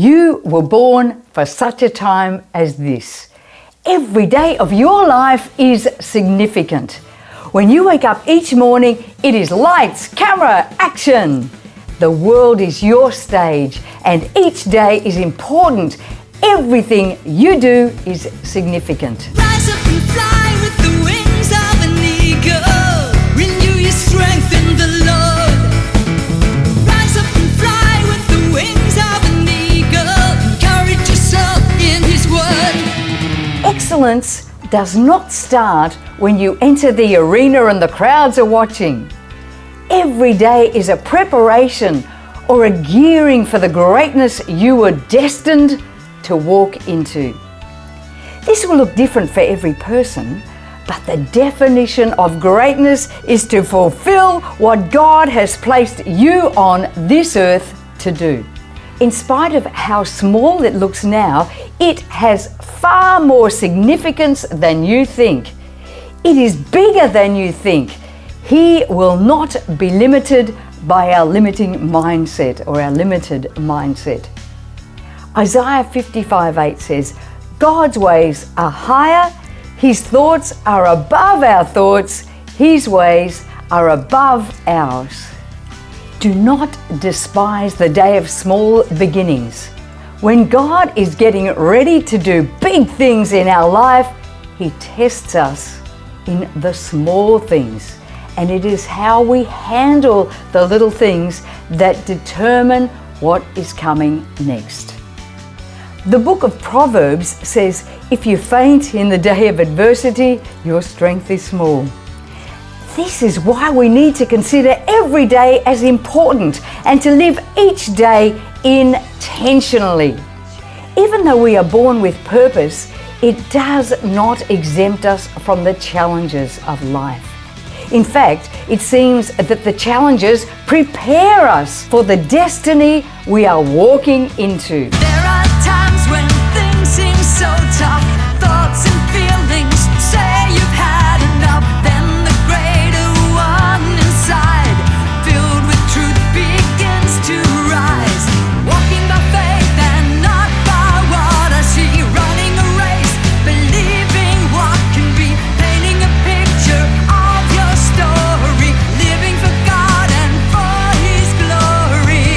You were born for such a time as this. Every day of your life is significant. When you wake up each morning, it is lights, camera, action. The world is your stage, and each day is important. Everything you do is significant. Rise up and fly with the wings of an eagle. Renew your strength in the Lord. Rise up and fly with the wings of an eagle. Encourage yourself in His word. Excellence does not start when you enter the arena and the crowds are watching. Every day is a preparation or a gearing for the greatness you were destined to walk into. This will look different for every person, but the definition of greatness is to fulfill what God has placed you on this earth to do. In spite of how small it looks now, it has far more significance than you think. It is bigger than you think. He will not be limited by our limiting mindset or our limited mindset. Isaiah 55:8 says, God's ways are higher, His thoughts are above our thoughts, His ways are above ours. Do not despise the day of small beginnings. When God is getting ready to do big things in our life, He tests us in the small things. And it is how we handle the little things that determine what is coming next. The book of Proverbs says, if you faint in the day of adversity, your strength is small. This is why we need to consider every day as important and to live each day intentionally. Even though we are born with purpose, it does not exempt us from the challenges of life. In fact, it seems that the challenges prepare us for the destiny we are walking into. There are times when things seem so tough. Thoughts and feelings say you've had enough. Then the greater one inside, filled with truth, begins to rise. Walking by faith and not by what I see. Running a race, believing what can be. Painting a picture of your story. Living for God and for His glory.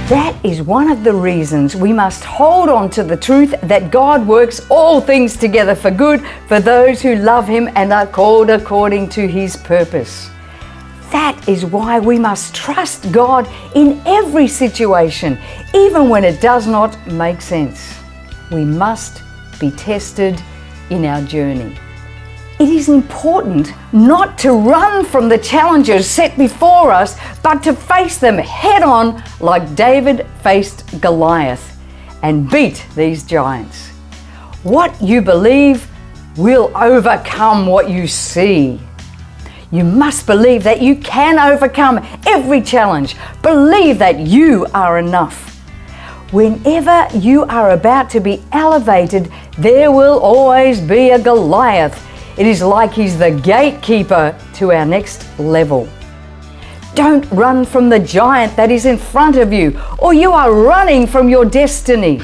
That is one of the reasons we must hold on to the truth that God works all things together for good for those who love Him and are called according to His purpose. That is why we must trust God in every situation, even when it does not make sense. We must be tested in our journey. It is important not to run from the challenges set before us, but to face them head on like David faced Goliath and beat these giants. What you believe will overcome what you see. You must believe that you can overcome every challenge. Believe that you are enough. Whenever you are about to be elevated, there will always be a Goliath. It is like he's the gatekeeper to our next level. Don't run from the giant that is in front of you, or you are running from your destiny.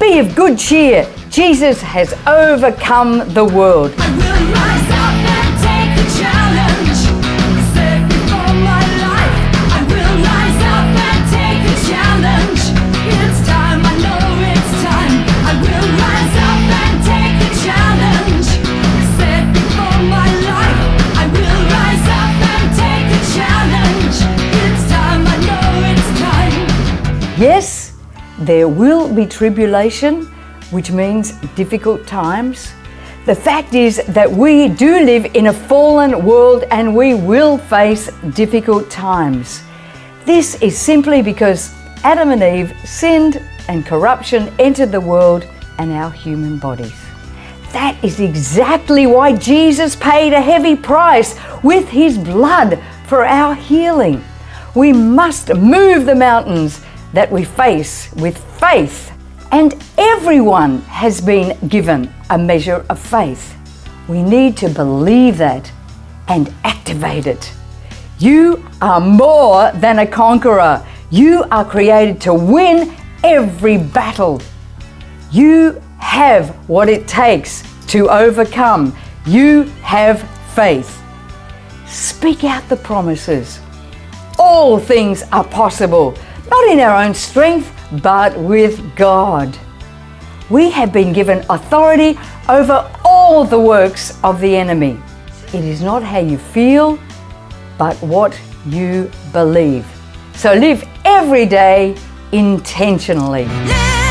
Be of good cheer. Jesus has overcome the world. I will rise up and take the challenge. Set before my life. I will rise up and take the challenge. It's time, I know it's time. I will rise up and take the challenge. Set before my life. I will rise up and take the challenge. It's time, I know it's time. Yes, there will be tribulation, which means difficult times. The fact is that we do live in a fallen world and we will face difficult times. This is simply because Adam and Eve sinned and corruption entered the world and our human bodies. That is exactly why Jesus paid a heavy price with His blood for our healing. We must move the mountains that we face with faith. And everyone has been given a measure of faith. We need to believe that and activate it. You are more than a conqueror. You are created to win every battle. You have what it takes to overcome. You have faith. Speak out the promises. All things are possible, not in our own strength, but with God. We have been given authority over all the works of the enemy. It is not how you feel, but what you believe. So live every day intentionally. Live